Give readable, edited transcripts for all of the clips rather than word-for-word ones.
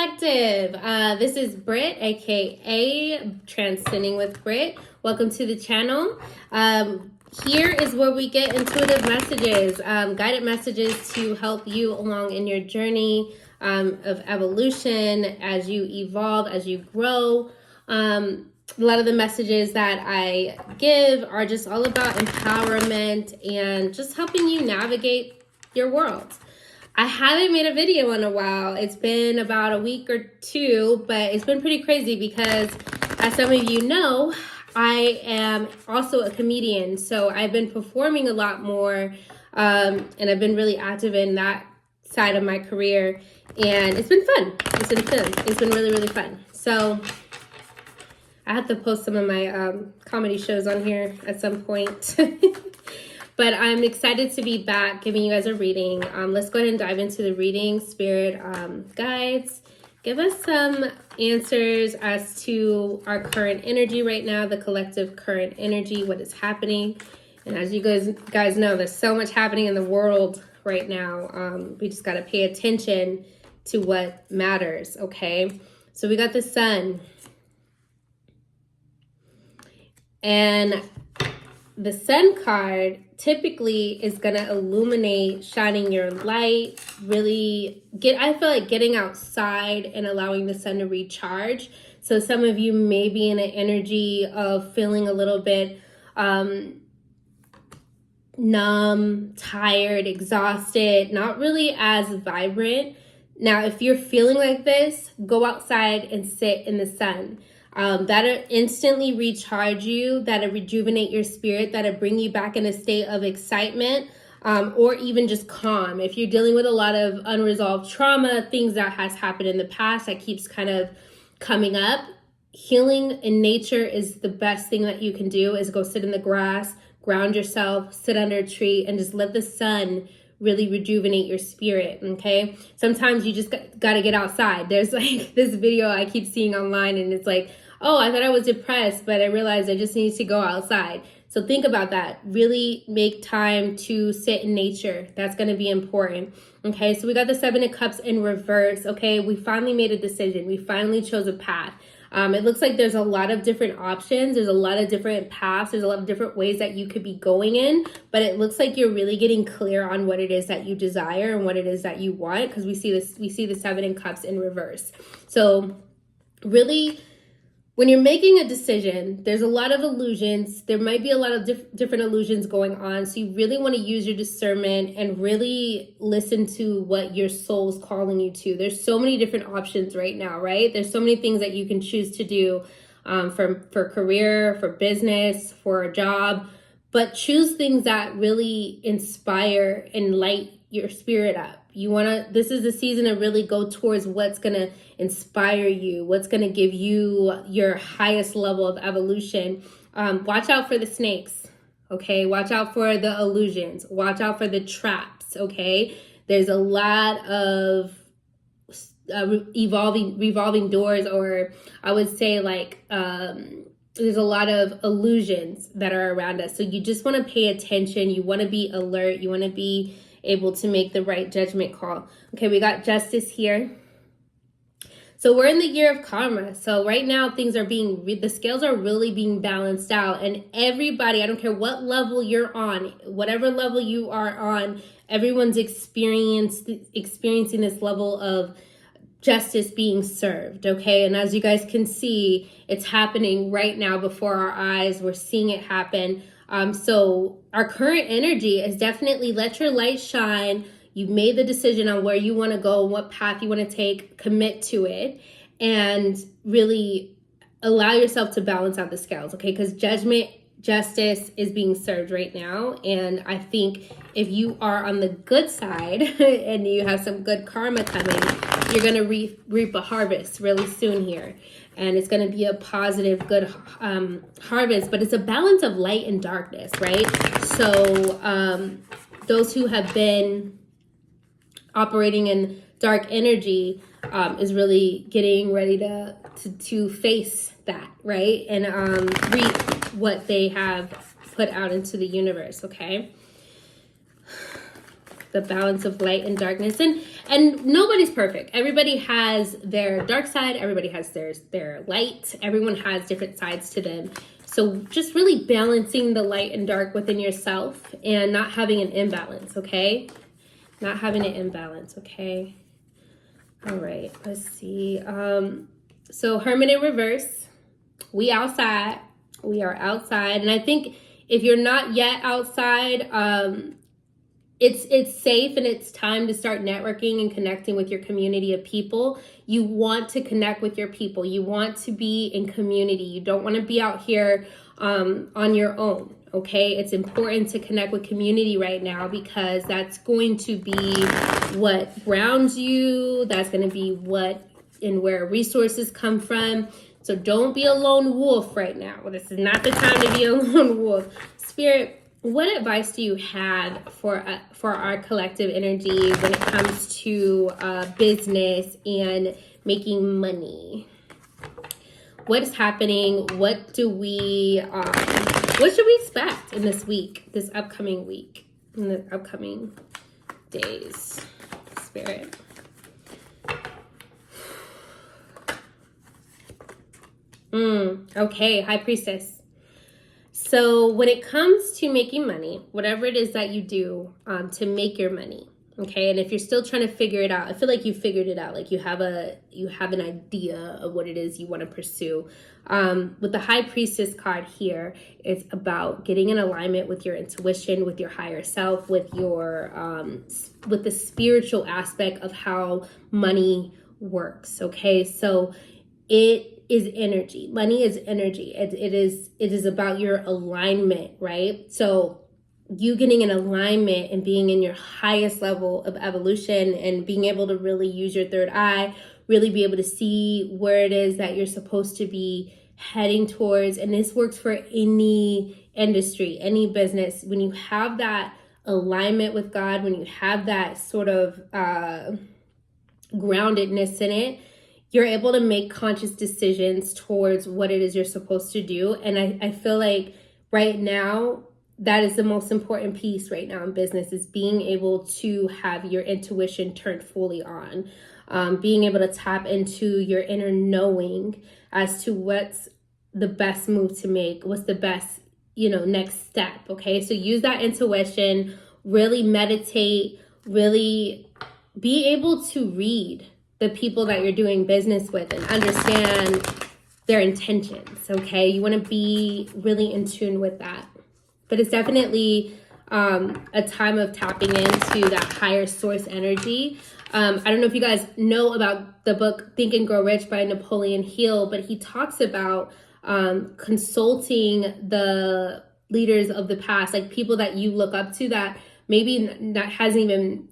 Collective. This is Britt, aka Transcending with Britt. Welcome to the channel. Here is where we get intuitive messages, guided messages to help you along in your journey of evolution as you evolve, as you grow. A lot of the messages that I give are just all about empowerment and just helping you navigate your world. I haven't made a video in a while. It's been about a week or two, but it's been pretty crazy because, as some of you know, I am also a comedian. So I've been performing a lot more, and I've been really active in that side of my career. And it's been fun. It's been really, really fun. So I have to post some of my comedy shows on here at some point. But I'm excited to be back giving you guys a reading. Let's go ahead and dive into the reading. Spirit guides, give us some answers as to our current energy right now, the collective current energy, what is happening. And as you guys know, there's so much happening in the world right now. We just got to pay attention to what matters, okay? So we got the sun. And the sun card typically is going to illuminate, shining your light, really I feel like getting outside and allowing the sun to recharge. So some of you may be in an energy of feeling a little bit numb, tired, exhausted, not really as vibrant. Now, if you're feeling like this, go outside and sit in the sun. That'll instantly recharge you, that'll rejuvenate your spirit, that'll bring you back in a state of excitement, or even just calm. If you're dealing with a lot of unresolved trauma, things that has happened in the past that keeps kind of coming up, healing in nature is the best thing that you can do, is go sit in the grass, ground yourself, sit under a tree, and just let the sun really rejuvenate your spirit, okay? Sometimes you just got to get outside. There's like this video I keep seeing online, and it's like, oh, I thought I was depressed, but I realized I just need to go outside. So think about that. Really make time to sit in nature. That's going to be important. Okay, so we got the Seven of Cups in reverse. Okay, we finally made a decision. We finally chose a path. It looks like there's a lot of different options. There's a lot of different paths. There's a lot of different ways that you could be going in, but it looks like you're really getting clear on what it is that you desire and what it is that you want, because we see the Seven of Cups in reverse. So really, when you're making a decision, there's a lot of illusions. There might be a lot of different illusions going on. So you really want to use your discernment and really listen to what your soul's calling you to. There's so many different options right now, right? There's so many things that you can choose to do for career, for business, for a job. But choose things that really inspire and light your spirit up. This is the season to really go towards what's going to inspire you, what's going to give you your highest level of evolution. Watch out for the snakes, okay? Watch out for the illusions. Watch out for the traps, okay? There's a lot of revolving doors, or I would say like there's a lot of illusions that are around us. So you just want to pay attention. You want to be alert. You want to be able to make the right judgment call. Okay, we got Justice here. So we're in the year of karma. So right now things are the scales are really being balanced out, and everybody, I don't care what level you're on, whatever level you are on, everyone's experiencing this level of justice being served, okay? And as you guys can see, it's happening right now before our eyes. We're seeing it happen. So our current energy is definitely let your light shine. You've made the decision on where you want to go, what path you want to take, commit to it, and really allow yourself to balance out the scales, okay? Because justice is being served right now. And I think if you are on the good side and you have some good karma coming, you're going to reap a harvest really soon here. And it's going to be a positive, good harvest, but it's a balance of light and darkness, right? So those who have been operating in dark energy is really getting ready to face that, right? And reap what they have put out into the universe, okay? the balance of light and darkness. And nobody's perfect. Everybody has their dark side. Everybody has their light. Everyone has different sides to them. So just really balancing the light and dark within yourself and not having an imbalance, okay? Not having an imbalance, okay? All right, let's see. So Hermit in reverse. We outside. We are outside. And I think if you're not yet outside, it's safe and it's time to start networking and connecting with your community of people. You want to connect with your people. You want to be in community. You don't want to be out here on your own, okay? It's important to connect with community right now because that's going to be what grounds you. That's going to be what and where resources come from. So don't be a lone wolf right now. This is not the time to be a lone wolf. Spirit, what advice do you have for our collective energy when it comes to business and making money? What is happening? What should we expect in this week, this upcoming week, in the upcoming days? Spirit. Okay, High Priestess. So when it comes to making money, whatever it is that you do to make your money, okay, and if you're still trying to figure it out, I feel like you figured it out, like you have an idea of what it is you want to pursue. With the High Priestess card here, it's about getting in alignment with your intuition, with your higher self, with your with the spiritual aspect of how money works. Okay, so it is energy. Money is energy. It is about your alignment, right? So you getting in alignment and being in your highest level of evolution and being able to really use your third eye, really be able to see where it is that you're supposed to be heading towards. And this works for any industry, any business. When you have that alignment with God, when you have that sort of groundedness in it, you're able to make conscious decisions towards what it is you're supposed to do. And I feel like right now, that is the most important piece right now in business, is being able to have your intuition turned fully on. Being able to tap into your inner knowing as to what's the best move to make, what's the best, next step, okay? So use that intuition, really meditate, really be able to read the people that you're doing business with and understand their intentions, okay? You want to be really in tune with that. But it's definitely a time of tapping into that higher source energy. I don't know if you guys know about the book Think and Grow Rich by Napoleon Hill, but he talks about consulting the leaders of the past, like people that you look up to that maybe that hasn't even,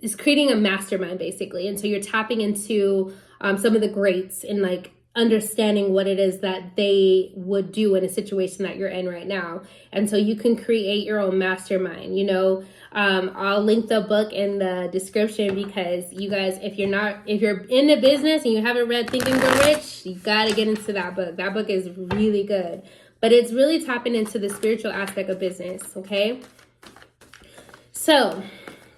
is creating a mastermind basically. And so you're tapping into some of the greats and like understanding what it is that they would do in a situation that you're in right now. And so you can create your own mastermind, I'll link the book in the description because you guys, if you're in the business and you haven't read Think and Grow Rich, you got to get into that book. That book is really good, but it's really tapping into the spiritual aspect of business. Okay. So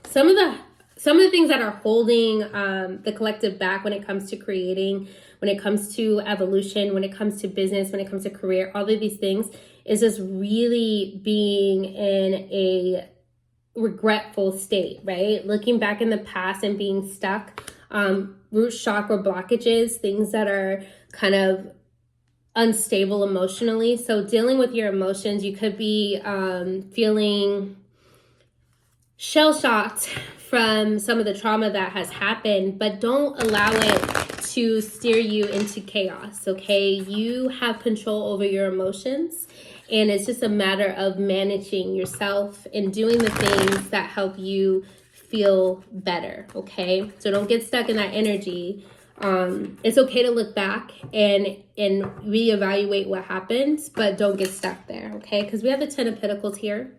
some of the things that are holding the collective back when it comes to creating, when it comes to evolution, when it comes to business, when it comes to career, all of these things is just really being in a regretful state, right? Looking back in the past and being stuck, root chakra blockages, things that are kind of unstable emotionally. So dealing with your emotions, you could be feeling shell-shocked from some of the trauma that has happened, but don't allow it to steer you into chaos, okay? You have control over your emotions, and it's just a matter of managing yourself and doing the things that help you feel better, okay? So don't get stuck in that energy. It's okay to look back and reevaluate what happened, but don't get stuck there, okay? Because we have the 10 of Pentacles here.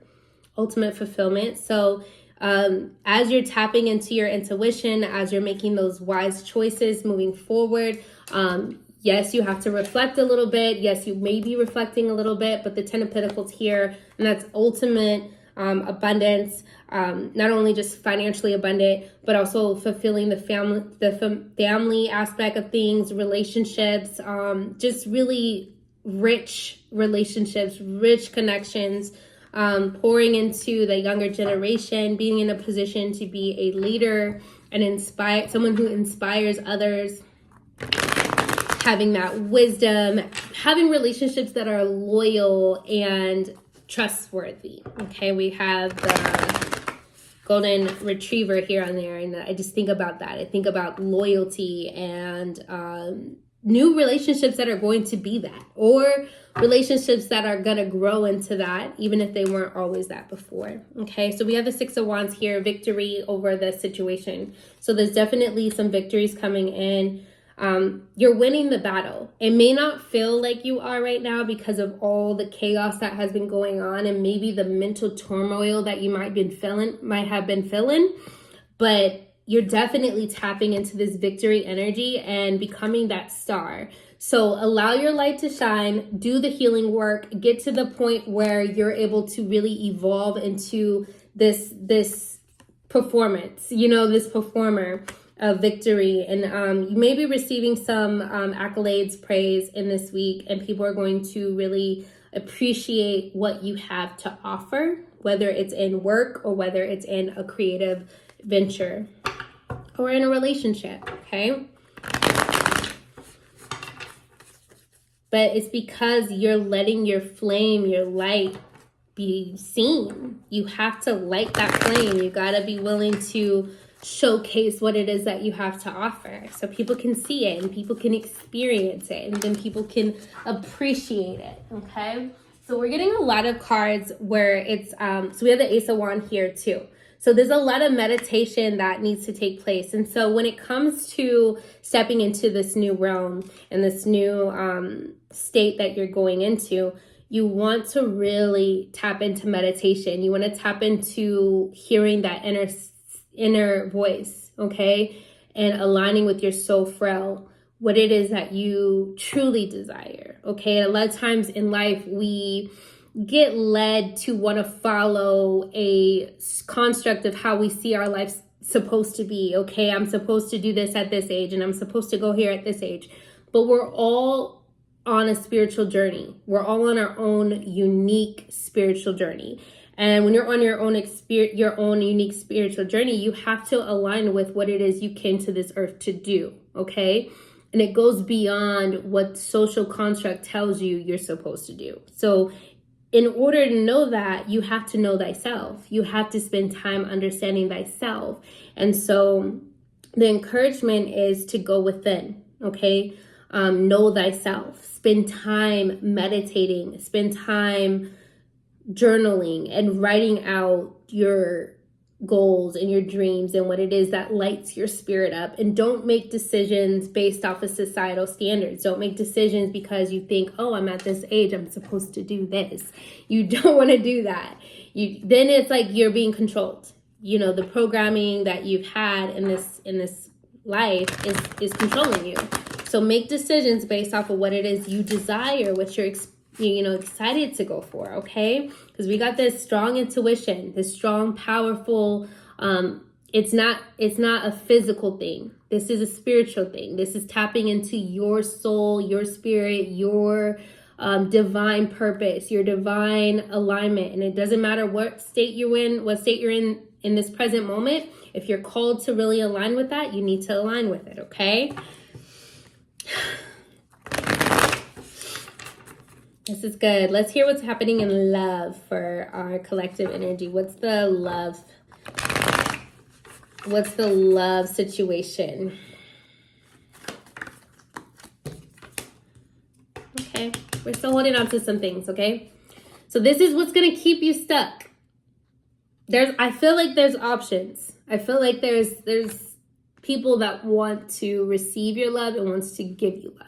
Ultimate fulfillment. So as you're tapping into your intuition, as you're making those wise choices moving forward, yes, you have to reflect a little bit. Yes, you may be reflecting a little bit, but the 10 of Pentacles here, and that's ultimate abundance, not only just financially abundant, but also fulfilling the family aspect of things, relationships, just really rich relationships, rich connections, pouring into the younger generation, being in a position to be a leader and inspire someone who inspires others, having that wisdom, having relationships that are loyal and trustworthy. Okay, we have the golden retriever here on there, and I just think about that. I think about loyalty and new relationships that are going to be that, or relationships that are going to grow into that, even if they weren't always that before. Okay, so we have the Six of Wands here, victory over the situation. So there's definitely some victories coming in. You're winning the battle. It may not feel like you are right now because of all the chaos that has been going on, and maybe the mental turmoil that you might have been feeling, but you're definitely tapping into this victory energy and becoming that star. So allow your light to shine, do the healing work, get to the point where you're able to really evolve into this performance, this performer of victory. And you may be receiving some accolades, praise in this week, and people are going to really appreciate what you have to offer, whether it's in work or whether it's in a creative venture or in a relationship, okay? But it's because you're letting your flame, your light be seen. You have to light that flame. You gotta be willing to showcase what it is that you have to offer so people can see it and people can experience it and then people can appreciate it, okay? So we're getting a lot of cards where it's, so we have the Ace of Wands here too. So there's a lot of meditation that needs to take place. And so when it comes to stepping into this new realm and this new state that you're going into, you want to really tap into meditation. You want to tap into hearing that inner voice, okay? And aligning with your soul frail, what it is that you truly desire, okay? And a lot of times in life, we get led to want to follow a construct of how we see our life supposed to be. Okay, I'm supposed to do this at this age and I'm supposed to go here at this age. But we're all on a spiritual journey. We're all on our own unique spiritual journey. And when you're on your own unique spiritual journey, you have to align with what it is you came to this earth to do, okay? And it goes beyond what social construct tells you you're supposed to do. So in order to know that, you have to know thyself. You have to spend time understanding thyself. And so the encouragement is to go within, okay? Know thyself. Spend time meditating. Spend time journaling and writing out your goals and your dreams and what it is that lights your spirit up. And don't make decisions based off of societal standards. Don't make decisions because you think, oh, I'm at this age, I'm supposed to do this. You don't want to do that. Then it's like you're being controlled. The programming that you've had in this life is controlling you. So make decisions based off of what it is you desire, what you're excited to go for, okay? Because we got this strong intuition, this strong, powerful, it's not a physical thing. This is a spiritual thing. This is tapping into your soul, your spirit, your divine purpose, your divine alignment. And it doesn't matter what state you're in this present moment. If you're called to really align with that, you need to align with it, okay? This is good. Let's hear what's happening in love for our collective energy. What's the love situation? Okay. We're still holding on to some things, okay? So this is what's going to keep you stuck. I feel like there's options. I feel like there's people that want to receive your love and wants to give you love.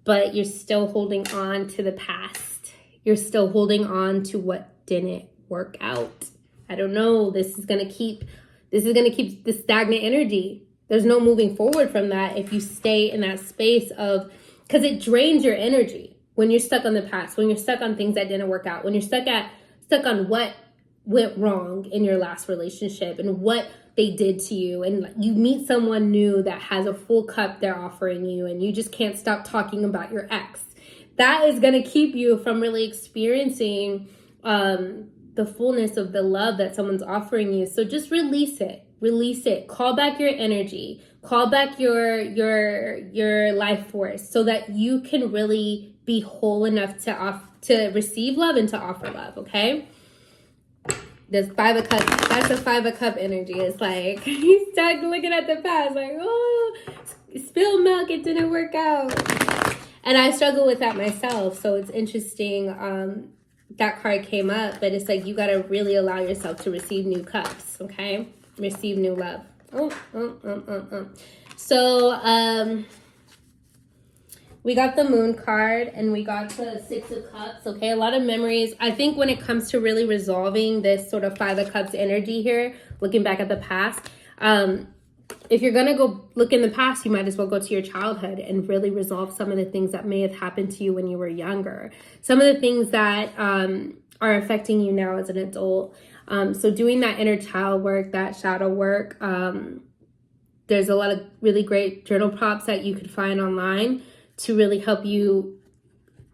But you're still holding on to the past. You're still holding on to what didn't work out. I don't know. This is gonna keep the stagnant energy. There's no moving forward from that if you stay in that space of, because it drains your energy when you're stuck on the past, when you're stuck on things that didn't work out, when you're stuck on what went wrong in your last relationship and what they did to you, and you meet someone new that has a full cup they're offering you, and you just can't stop talking about your ex, that is going to keep you from really experiencing the fullness of the love that someone's offering you. So just release it, call back your energy, call back your life force, so that you can really be whole enough to receive love and to offer love. Okay, this 5 of Cups, that's a 5 of Cup energy. It's like you start looking at the past like, oh, spilled milk, it didn't work out. And I struggle with that myself. So it's interesting that card came up, but it's like you got to really allow yourself to receive new cups, okay? Receive new love. So we got the Moon card and we got the 6 of Cups, okay? A lot of memories. I think when it comes to really resolving this sort of 5 of Cups energy here, looking back at the past, if you're going to go look in the past, you might as well go to your childhood and really resolve some of the things that may have happened to you when you were younger. Some of the things that are affecting you now as an adult. So doing that inner child work, that shadow work, there's a lot of really great journal prompts that you could find online to really help you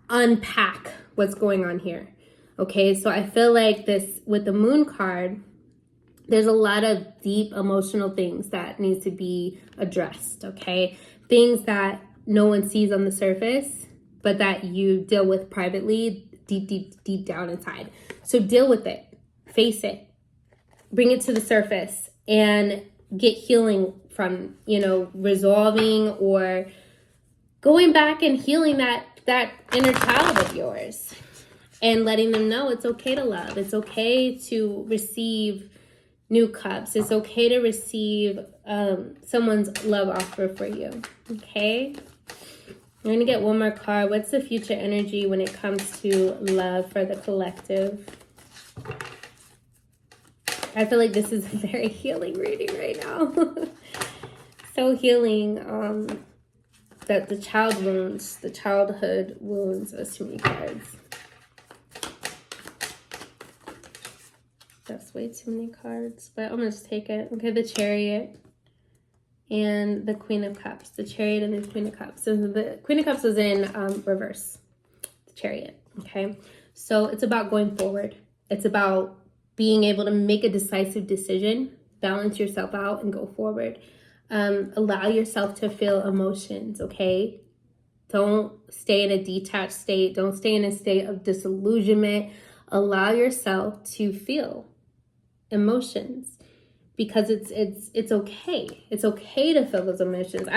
unpack what's going on here. Okay, so I feel like this with the Moon card, there's a lot of deep emotional things that needs to be addressed, okay? Things that no one sees on the surface, but that you deal with privately, deep down inside. So deal with it, face it, bring it to the surface, and get healing from, resolving or going back and healing that inner child of yours and letting them know it's okay to love. It's okay to receive new cups. It's okay to receive someone's love offer for you. Okay? I'm going to get one more card. What's the future energy when it comes to love for the collective? I feel like this is a very healing reading right now. So healing. That the childhood wounds. That's too many cards. That's way too many cards, but I'm going to just take it. Okay, the Chariot and the Queen of Cups. The Chariot and the Queen of Cups. So the Queen of Cups is in reverse. The Chariot, okay? So it's about going forward. It's about being able to make a decisive decision, balance yourself out, and go forward. Allow yourself to feel emotions, okay? Don't stay in a detached state. Don't stay in a state of disillusionment. Allow yourself to feel emotions, because it's okay. It's okay to feel those emotions.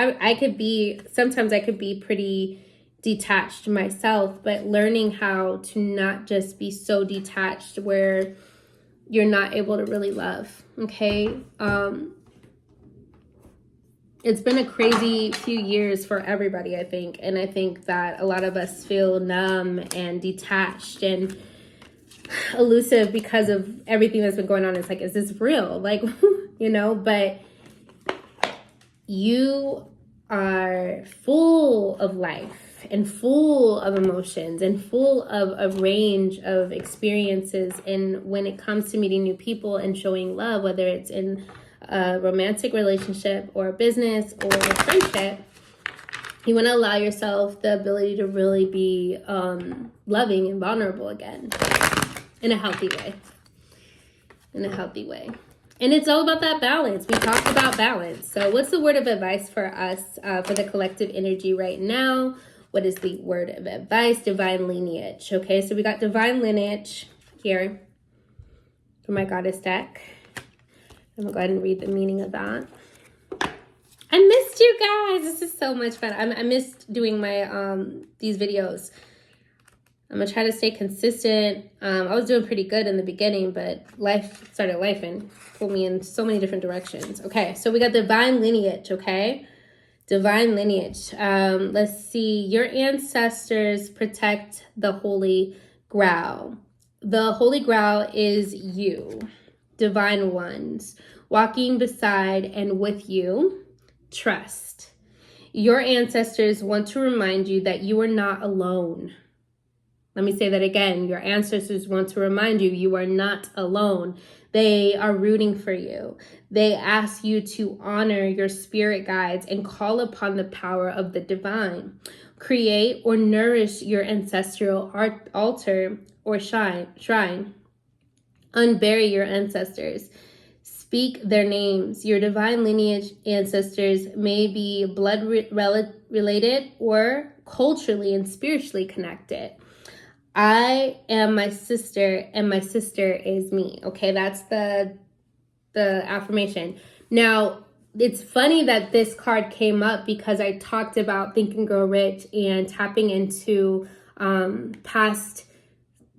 Sometimes I could be pretty detached myself, but learning how to not just be so detached where you're not able to really love, okay? It's been a crazy few years for everybody, I think. And I think that a lot of us feel numb and detached and elusive because of everything that's been going on. It's like, is this real? Like, but you are full of life and full of emotions and full of a range of experiences. And when it comes to meeting new people and showing love, whether it's in a romantic relationship or a business or a friendship, you want to allow yourself the ability to really be loving and vulnerable again in a healthy way. And it's all about that balance. We talked about balance. So what's the word of advice for us for the collective energy right now? What is the word of advice? Divine lineage. Okay, so we got divine lineage here for my goddess deck. I'm going to go ahead and read the meaning of that. I missed you guys. This is so much fun. I missed doing my these videos. I'm going to try to stay consistent. I was doing pretty good in the beginning, but life started lifing. Pulled me in so many different directions. Okay, so we got divine lineage, okay? Divine lineage. Let's see. Your ancestors protect the Holy Grail. The Holy Grail is you. Divine ones walking beside and with you. Trust. Your ancestors want to remind you that you are not alone. Let me say that again. Your ancestors want to remind you, you are not alone. They are rooting for you. They ask you to honor your spirit guides and call upon the power of the divine. Create or nourish your ancestral altar or shrine. Unbury your ancestors. Speak their names. Your divine lineage ancestors may be blood related or culturally and spiritually connected. I am my sister and my sister is me. Okay, that's the affirmation. Now, it's funny that this card came up because I talked about Think and Grow Rich and tapping into past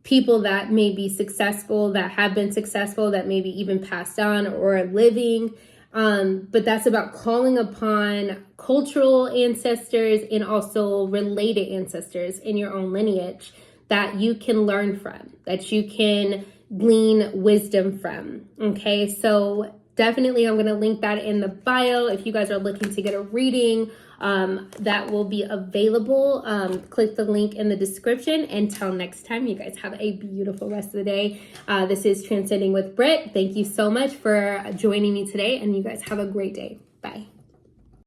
people that may be successful, that have been successful, that maybe even passed on or are living. But that's about calling upon cultural ancestors and also related ancestors in your own lineage that you can learn from, that you can glean wisdom from. Okay, so definitely I'm going to link that in the bio if you guys are looking to get a reading that will be available. Click the link in the description. Until next time, you guys have a beautiful rest of the day. This is Transcending with Britt. Thank you so much for joining me today, and you guys have a great day.